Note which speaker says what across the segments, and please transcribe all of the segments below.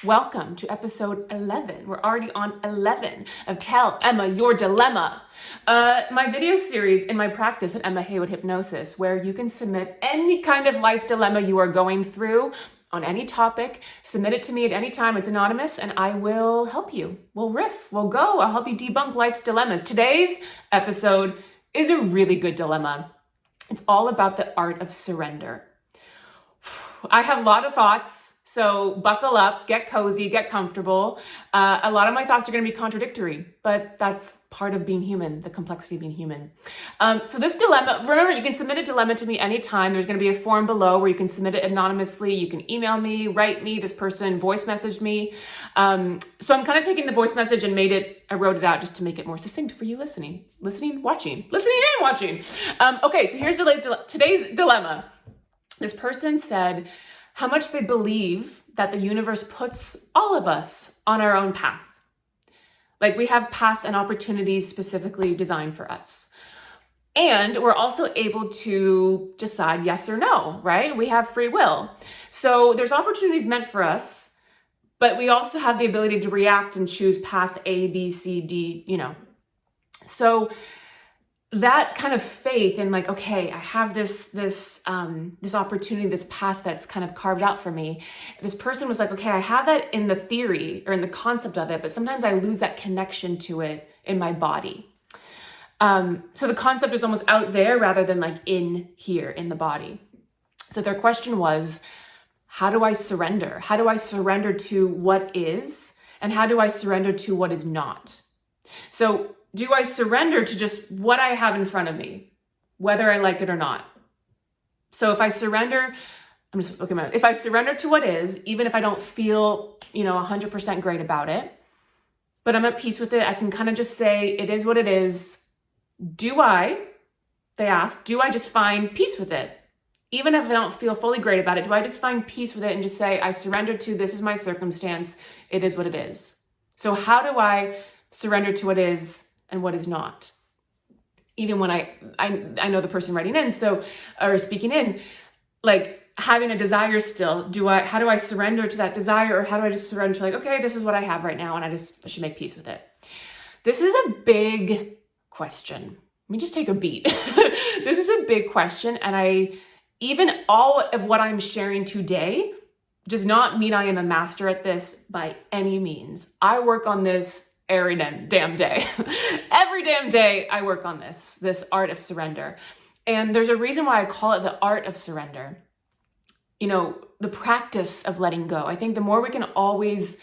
Speaker 1: Welcome to episode 11. We're already on 11 of Tell Emma Your Dilemma. My video series in my practice at Emma Heywood Hypnosis, where you can submit any kind of life dilemma you are going through on any topic. Submit it to me at any time. It's anonymous and I will help you. We'll riff, we'll go. I'll help you debunk life's dilemmas. Today's episode is a really good dilemma. It's all about the art of surrender. I have a lot of thoughts, so buckle up, get cozy, get comfortable. A lot of my thoughts are going to be contradictory, but that's part of being human, the complexity of being human. So this dilemma, remember, you can submit a dilemma to me anytime. There's going to be a form below where you can submit it anonymously. You can email me, write me, this person voice messaged me. So I'm kind of taking the voice message and I wrote it out just to make it more succinct for you listening and watching. Okay, so here's today's dilemma. This person said how much they believe that the universe puts all of us on our own path. Like we have path and opportunities specifically designed for us. And we're also able to decide yes or no, right? We have free will. So there's opportunities meant for us, but we also have the ability to react and choose path A, B, C, D, So that kind of faith in like, okay, I have this opportunity, this path that's kind of carved out for me. This person was like, okay, I have that in the theory or in the concept of it, but sometimes I lose that connection to it in my body. So the concept is almost out there rather than like in here in the body. So their question was, how do I surrender? How do I surrender to what is? And how do I surrender to what is not? So do I surrender to just what I have in front of me, whether I like it or not? So if I surrender, if I surrender to what is, even if I don't feel, 100% great about it, but I'm at peace with it, I can kind of just say, it is what it is. They asked, do I just find peace with it? Even if I don't feel fully great about it, do I just find peace with it and just say, I surrender to, this is my circumstance, it is what it is. So how do I surrender to what is and what is not? Even when I know the person writing in, or speaking in, like having a desire still, how do I surrender to that desire? Or how do I just surrender to like, okay, this is what I have right now and I should make peace with it? This is a big question. Let me just take a beat. This is a big question. And even all of what I'm sharing today does not mean I am a master at this by any means. I work on this every damn day. Every damn day I work on this art of surrender. And there's a reason why I call it the art of surrender. The practice of letting go. I think the more we can always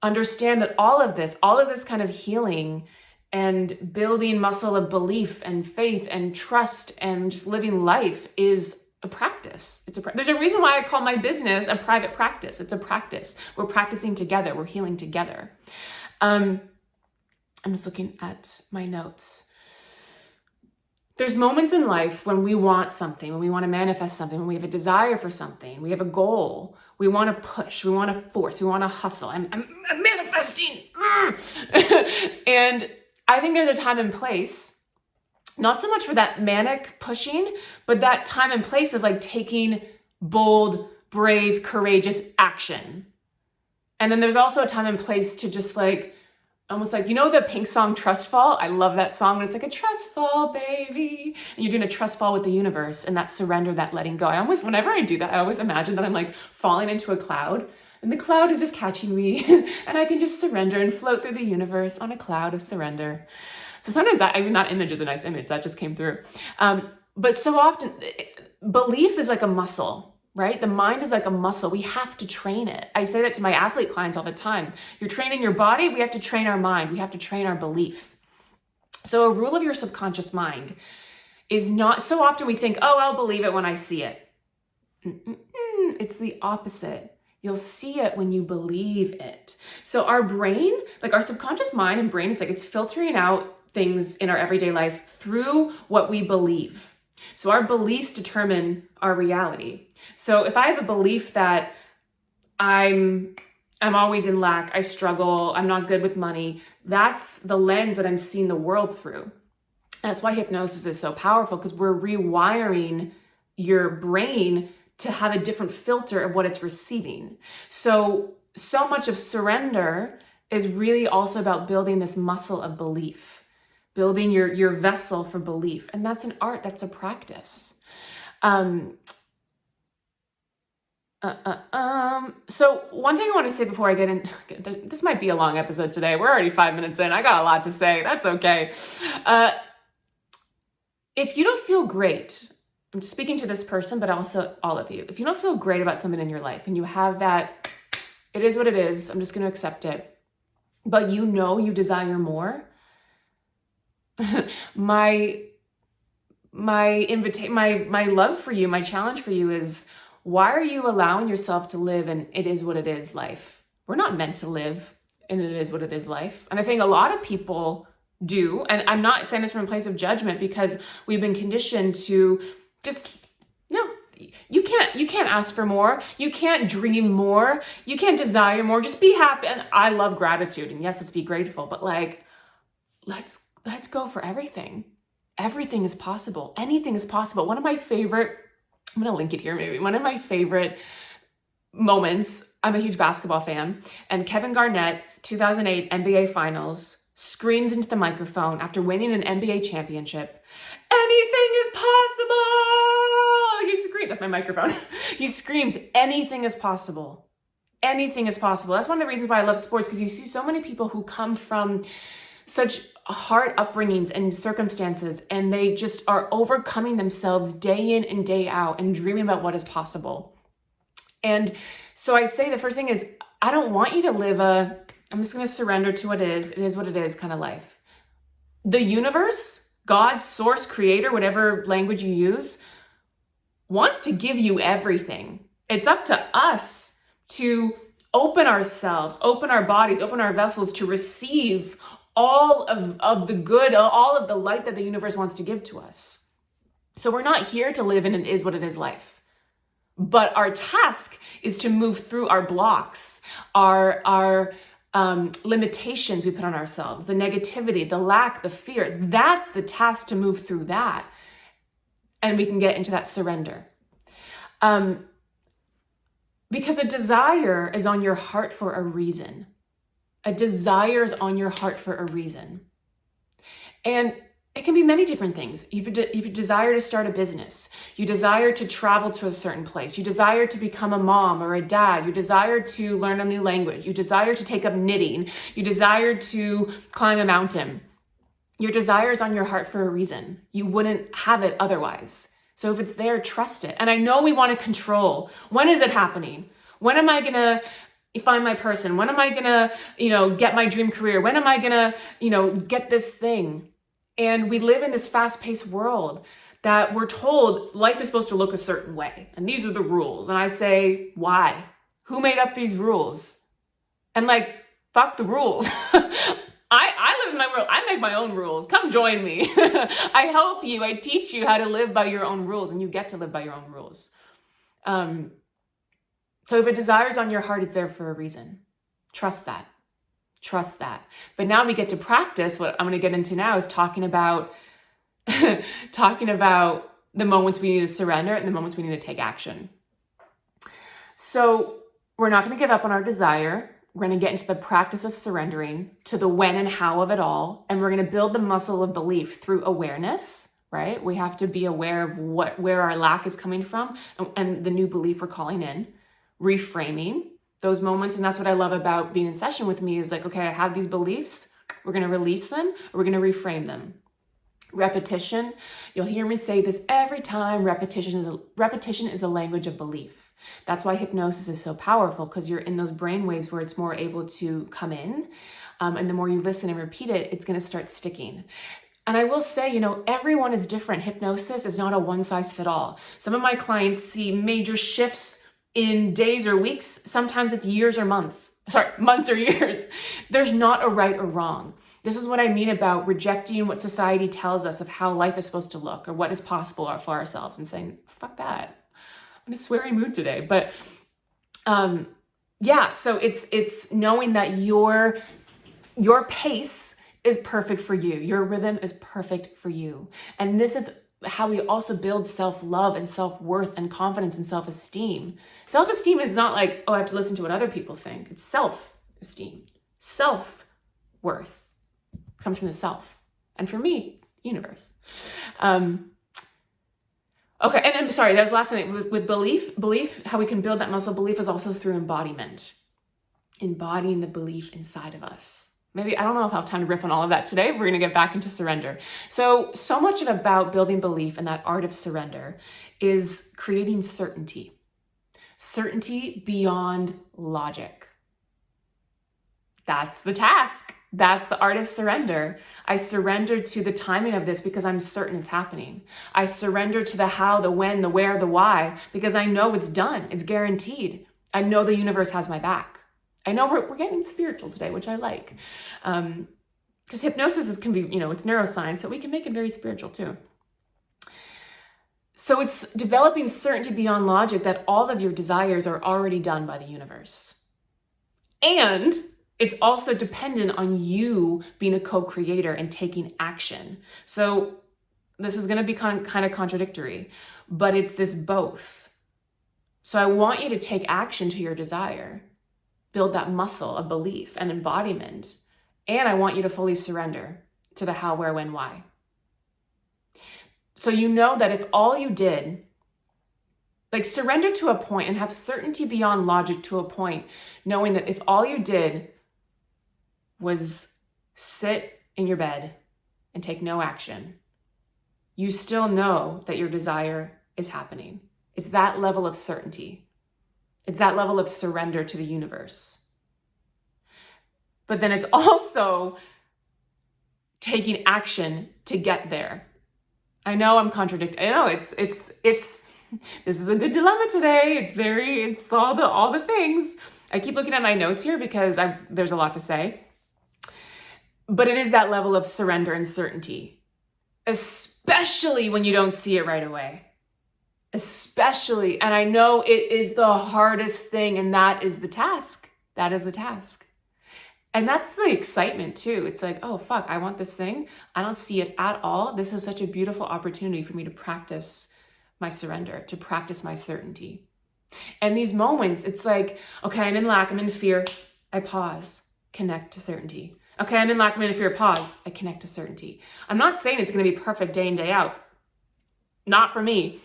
Speaker 1: understand that all of this kind of healing and building muscle of belief and faith and trust and just living life is a practice. There's a reason why I call my business a private practice. It's a practice. We're practicing together. We're healing together. I'm just looking at my notes. There's moments in life when we want something, when we want to manifest something, when we have a desire for something, we have a goal, we want to push, we want to force, we want to hustle. I'm manifesting. And I think there's a time and place, not so much for that manic pushing, but that time and place of like taking bold, brave, courageous action. And then there's also a time and place to just like, almost like, the Pink song Trust Fall? I love that song. It's like a trust fall, baby. And you're doing a trust fall with the universe and that surrender, that letting go. Whenever I do that, I always imagine that I'm like falling into a cloud and the cloud is just catching me and I can just surrender and float through the universe on a cloud of surrender. So sometimes that image is a nice image that just came through. But so often belief is like a muscle. Right? The mind is like a muscle. We have to train it. I say that to my athlete clients all the time. You're training your body. We have to train our mind. We have to train our belief. So a rule of your subconscious mind is not, so often we think, oh, I'll believe it when I see it. It's the opposite. You'll see it when you believe it. So our brain, like our subconscious mind and brain, it's filtering out things in our everyday life through what we believe. So our beliefs determine our reality. So if I have a belief that I'm always in lack, I struggle, I'm not good with money, that's the lens that I'm seeing the world through. That's why hypnosis is so powerful, because we're rewiring your brain to have a different filter of what it's receiving. So so much of surrender is really also about building this muscle of belief, building your vessel for belief. And that's an art, that's a practice. So one thing I want to say before I get in, this might be a long episode today. We're already 5 minutes in. I got a lot to say. That's okay. If you don't feel great, I'm just speaking to this person, but also all of you. If you don't feel great about something in your life and you have that, it is what it is, I'm just going to accept it, but you know you desire more, my love for you, my challenge for you is, why are you allowing yourself to live in it is what it is life? We're not meant to live in it is what it is life. And I think a lot of people do, and I'm not saying this from a place of judgment, because we've been conditioned to just, no, you can't ask for more. You can't dream more. You can't desire more. Just be happy. And I love gratitude. And yes, let's be grateful, but like, let's go for everything. Everything is possible. Anything is possible. One of my favorite, I'm going to link it here maybe. One of my favorite moments, I'm a huge basketball fan, and Kevin Garnett, 2008 NBA Finals, screams into the microphone after winning an NBA championship, "Anything is possible!" He screams, that's my microphone. He screams, anything is possible. Anything is possible. That's one of the reasons why I love sports, because you see so many people who come from such hard upbringings and circumstances, and they just are overcoming themselves day in and day out and dreaming about what is possible. And so I say the first thing is, I don't want you to live I'm just going to surrender to what it is what it is kind of life. The universe, God, source, creator, whatever language you use, wants to give you everything. It's up to us to open ourselves, open our bodies, open our vessels to receive all of the good, all of the light that the universe wants to give to us. So we're not here to live in an is what it is life. But our task is to move through our blocks, our limitations we put on ourselves, the negativity, the lack, the fear. That's the task, to move through that. And we can get into that surrender. Because a desire is on your heart for a reason. A desire is on your heart for a reason. And it can be many different things. If you desire to start a business, you desire to travel to a certain place, you desire to become a mom or a dad, you desire to learn a new language, you desire to take up knitting, you desire to climb a mountain. Your desire is on your heart for a reason. You wouldn't have it otherwise. So if it's there, trust it. And I know we want to control. When is it happening? When am I going to find my person? When am I going to, get my dream career? When am I going to, get this thing? And we live in this fast-paced world that we're told life is supposed to look a certain way. And these are the rules. And I say, why? Who made up these rules? And fuck the rules. I live in my world. I make my own rules. Come join me. I help you. I teach you how to live by your own rules, and you get to live by your own rules. So if a desire is on your heart, it's there for a reason. Trust that. Trust that. But now we get to practice. What I'm going to get into now is talking about the moments we need to surrender and the moments we need to take action. So we're not going to give up on our desire. We're going to get into the practice of surrendering to the when and how of it all. And we're going to build the muscle of belief through awareness, right? We have to be aware of where our lack is coming from and the new belief we're calling in, reframing those moments. And that's what I love about being in session with me is okay, I have these beliefs. We're going to release them. Or we're going to reframe them. Repetition. You'll hear me say this every time. Repetition is the language of belief. That's why hypnosis is so powerful, because you're in those brain waves where it's more able to come in. And the more you listen and repeat it, it's going to start sticking. And I will say, everyone is different. Hypnosis is not a one size fit all. Some of my clients see major shifts in days or weeks. Sometimes it's years or months. Months or years. There's not a right or wrong. This is what I mean about rejecting what society tells us of how life is supposed to look or what is possible for ourselves and saying, fuck that. I'm in a sweary mood today. But so it's knowing that your pace is perfect for you. Your rhythm is perfect for you. And this is how we also build self-love and self-worth and confidence and self-esteem. Self-esteem is not like, oh, I have to listen to what other people think. It's self-esteem. Self-worth comes from the self. And for me, universe. Okay, and I'm sorry, that was the last one. With belief, how we can build that muscle belief is also through embodiment. Embodying the belief inside of us. Maybe, I don't know if I'll have time to riff on all of that today. We're going to get back into surrender. So much about building belief and that art of surrender is creating certainty. Certainty beyond logic. That's the task. That's the art of surrender. I surrender to the timing of this because I'm certain it's happening. I surrender to the how, the when, the where, the why, because I know it's done. It's guaranteed. I know the universe has my back. I know we're getting spiritual today, which I like. Because hypnosis can be, it's neuroscience, so we can make it very spiritual too. So it's developing certainty beyond logic that all of your desires are already done by the universe. And it's also dependent on you being a co-creator and taking action. So this is going to be kind of contradictory, but it's this both. So I want you to take action to your desire. Build that muscle of belief and embodiment. And I want you to fully surrender to the how, where, when, why. So you know that if all you did, like surrender to a point and have certainty beyond logic to a point, knowing that if all you did was sit in your bed and take no action, you still know that your desire is happening. It's that level of certainty. It's that level of surrender to the universe. But then it's also taking action to get there. I know I'm contradicting. I know it's this is a good dilemma today. It's all the things. I keep looking at my notes here because there's a lot to say. But it is that level of surrender and certainty, especially when you don't see it right away. Especially, and I know it is the hardest thing, and that is the task. That is the task. And that's the excitement too. It's like, oh, fuck, I want this thing. I don't see it at all. This is such a beautiful opportunity for me to practice my surrender, to practice my certainty. And these moments, it's like, okay, I'm in lack, I'm in fear. I pause, connect to certainty. Okay, I'm in lack, I'm in fear, pause. I connect to certainty. I'm not saying it's going to be perfect day in, day out. Not for me.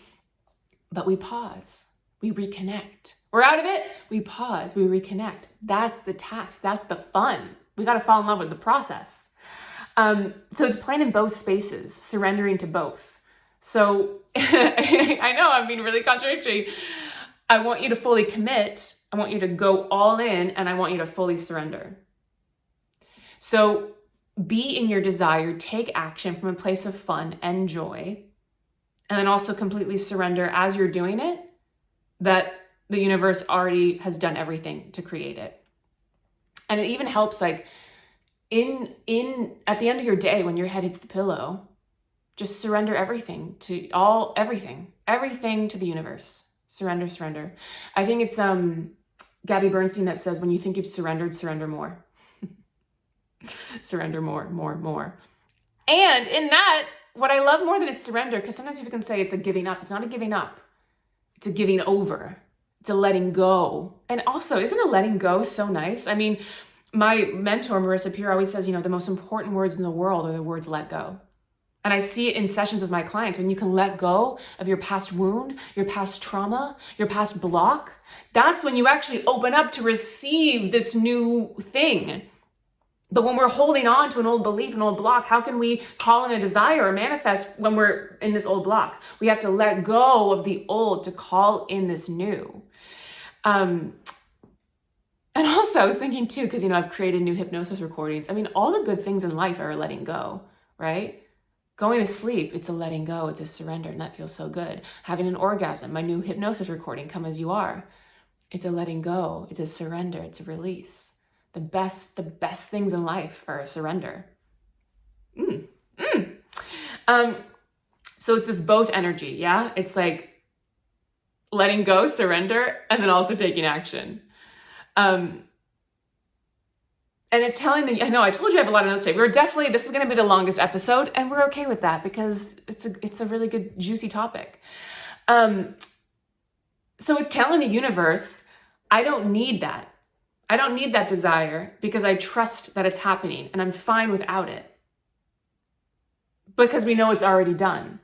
Speaker 1: But we pause, we reconnect. We're out of it, we pause, we reconnect. That's the task, that's the fun. We got to fall in love with the process. So it's playing in both spaces, surrendering to both. So I know I'm being really contradictory. I want you to fully commit. I want you to go all in, and I want you to fully surrender. So be in your desire, take action from a place of fun and joy. And then also completely surrender as you're doing it, that the universe already has done everything to create it. And it even helps like at the end of your day when your head hits the pillow, just surrender everything to everything to the universe. Surrender. I think it's Gabby Bernstein that says, when you think you've surrendered, surrender more. Surrender more. And in that, what I love more than it's surrender, because sometimes people can say it's a giving up. It's not a giving up. It's a giving over. It's a letting go. And also, isn't a letting go so nice? I mean, my mentor, Marissa Peer, always says, the most important words in the world are the words let go. And I see it in sessions with my clients. When you can let go of your past wound, your past trauma, your past block, that's when you actually open up to receive this new thing. But when we're holding on to an old belief, an old block, how can we call in a desire or manifest when we're in this old block? We have to let go of the old to call in this new. And also I was thinking too, because, I've created new hypnosis recordings. I mean, all the good things in life are letting go, right? Going to sleep, it's a letting go, it's a surrender, and that feels so good. Having an orgasm, my new hypnosis recording, Come As You Are. It's a letting go, it's a surrender, it's a release. The best things in life are a surrender. So it's this both energy, yeah? It's like letting go, surrender, and then also taking action. And And it's telling the, I know I told you I have a lot of notes today. This is going to be the longest episode, and we're okay with that because it's a really good, juicy topic. So it's telling the universe, I don't need that. I don't need that desire because I trust that it's happening and I'm fine without it. Because we know it's already done.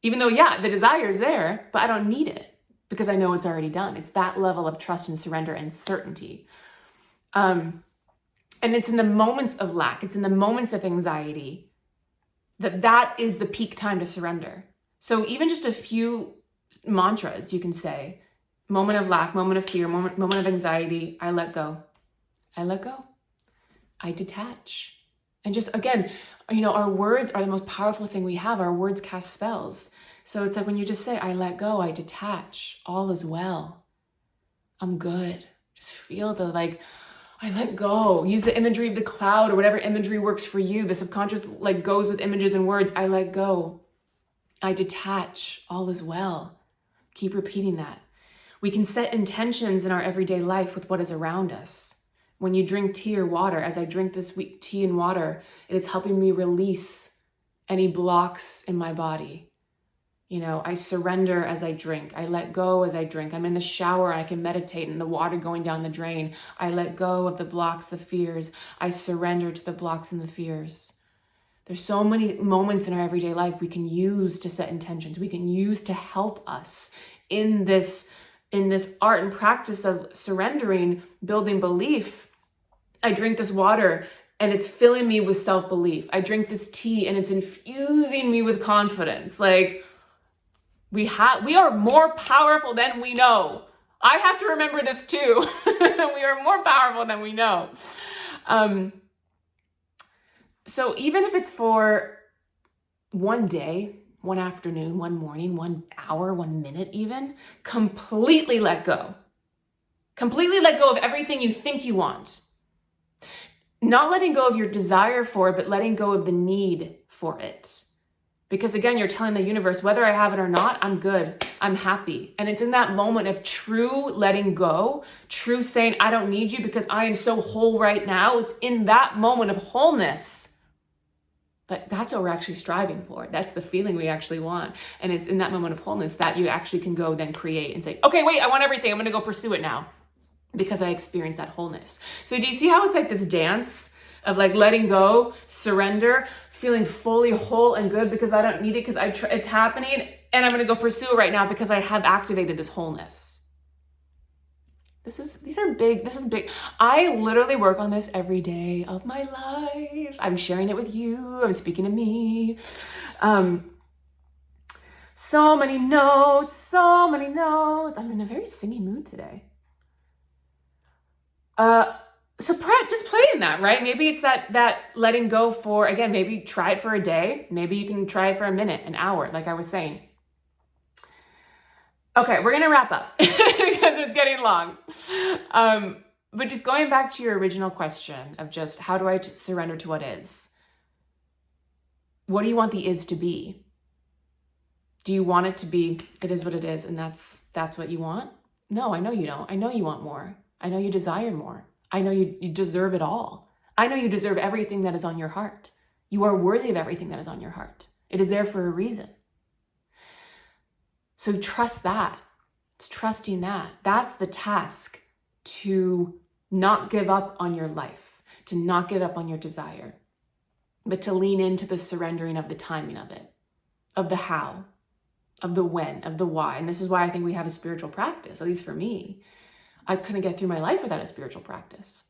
Speaker 1: Even though, yeah, the desire is there, but I don't need it because I know it's already done. It's that level of trust and surrender and certainty. And it's in the moments of lack, it's in the moments of anxiety that is the peak time to surrender. So even just a few mantras you can say, moment of lack, moment of fear, moment of anxiety, I let go. I let go. I detach. And just, again, our words are the most powerful thing we have. Our words cast spells. So it's like when you just say, I let go, I detach, all is well. I'm good. Just feel I let go. Use the imagery of the cloud or whatever imagery works for you. The subconscious goes with images and words. I let go. I detach, all is well. Keep repeating that. We can set intentions in our everyday life with what is around us. When you drink tea or water, as I drink this tea and water, it is helping me release any blocks in my body. I surrender as I drink. I let go as I drink. I'm in the shower, I can meditate and the water going down the drain. I let go of the blocks, the fears. I surrender to the blocks and the fears. There's so many moments in our everyday life we can use to set intentions. We can use to help us in this art and practice of surrendering, building belief. I drink this water and it's filling me with self-belief. I drink this tea and it's infusing me with confidence. We are more powerful than we know. I have to remember this too. We are more powerful than we know. So even if it's for one day, one afternoon, one morning, 1 hour, 1 minute even, completely let go. Completely let go of everything you think you want. Not letting go of your desire for it, but letting go of the need for it. Because again, you're telling the universe, whether I have it or not, I'm good, I'm happy. And it's in that moment of true letting go, true saying, I don't need you because I am so whole right now. It's in that moment of wholeness. But that's what we're actually striving for. That's the feeling we actually want. And it's in that moment of wholeness that you actually can go then create and say, okay, wait, I want everything. I'm going to go pursue it now because I experienced that wholeness. So do you see how it's like this dance of letting go, surrender, feeling fully whole and good because I don't need it because it's happening and I'm going to go pursue it right now because I have activated this wholeness. This is big. I literally work on this every day of my life. I'm sharing it with you. I'm speaking to me. So many notes. I'm in a very singy mood today. So just play in that, right? Maybe it's that letting go for, again, maybe try it for a day. Maybe you can try it for a minute, an hour, like I was saying. Okay, we're going to wrap up because it's getting long. But just going back to your original question of just how do I surrender to what is? What do you want the is to be? Do you want it to be, it is what it is, and that's what you want? No, I know you don't. I know you want more. I know you desire more. I know you deserve it all. I know you deserve everything that is on your heart. You are worthy of everything that is on your heart. It is there for a reason. So trust that. It's trusting that. That's the task, to not give up on your life, to not give up on your desire, but to lean into the surrendering of the timing of it, of the how, of the when, of the why. And this is why I think we have a spiritual practice, at least for me. I couldn't get through my life without a spiritual practice.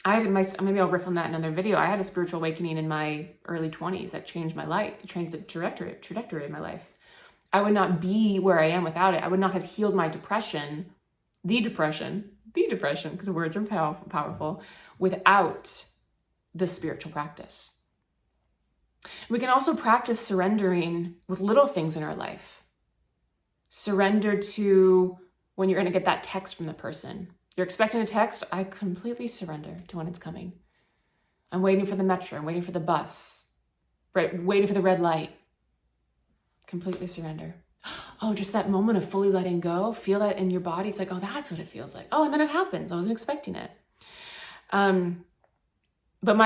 Speaker 1: Maybe I'll riff on that in another video. I had a spiritual awakening in my early 20s that changed my life, that changed the trajectory of my life. I would not be where I am without it. I would not have healed my depression, because the words are powerful, without the spiritual practice. We can also practice surrendering with little things in our life. Surrender to when you're going to get that text from the person. You're expecting a text, I completely surrender to when it's coming. I'm waiting for the metro, I'm waiting for the bus, right? Waiting for the red light. Completely surrender. Oh, just that moment of fully letting go. Feel that in your body. It's like, oh, that's what it feels like. Oh, and then it happens. I wasn't expecting it. But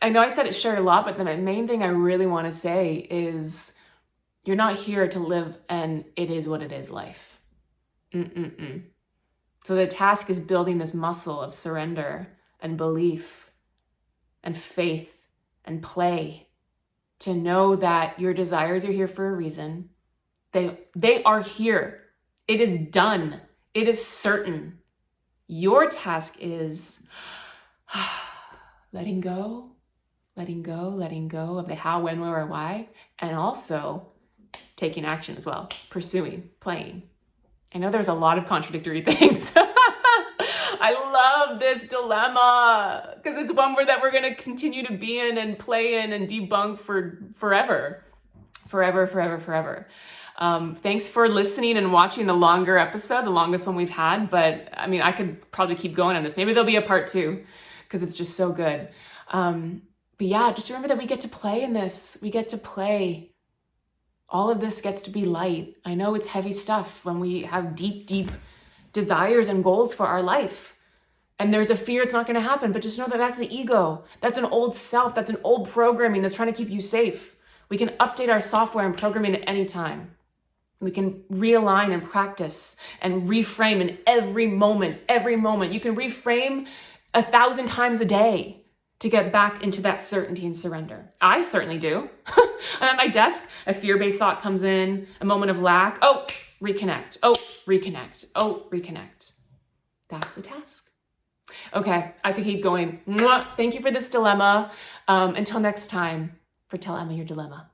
Speaker 1: I know I said it shared a lot, but the main thing I really want to say is you're not here to live an it is what it is life. So the task is building this muscle of surrender and belief and faith and play to know that your desires are here for a reason. They are here. It is done. It is certain. Your task is letting go of the how, when, where, or why, and also taking action as well, pursuing, playing. I know there's a lot of contradictory things. I love this dilemma because it's one that we're going to continue to be in and play in and debunk for forever. Thanks for listening and watching the longer episode, the longest one we've had. But I mean, I could probably keep going on this. Maybe there'll be a part 2 because it's just so good. But yeah, just remember that we get to play in this. We get to play. All of this gets to be light. I know it's heavy stuff when we have deep, deep desires and goals for our life. And there's a fear it's not going to happen, but just know that that's the ego. That's an old self. That's an old programming that's trying to keep you safe. We can update our software and programming at any time. We can realign and practice and reframe in every moment. You can reframe 1,000 times a day to get back into that certainty and surrender. I certainly do. I'm at my desk, a fear-based thought comes in, a moment of lack. Oh, reconnect. Oh, reconnect. Oh, reconnect. That's the task. Okay, I could keep going. Mwah. Thank you for this dilemma. Until next time, for Tell Emma Your Dilemma.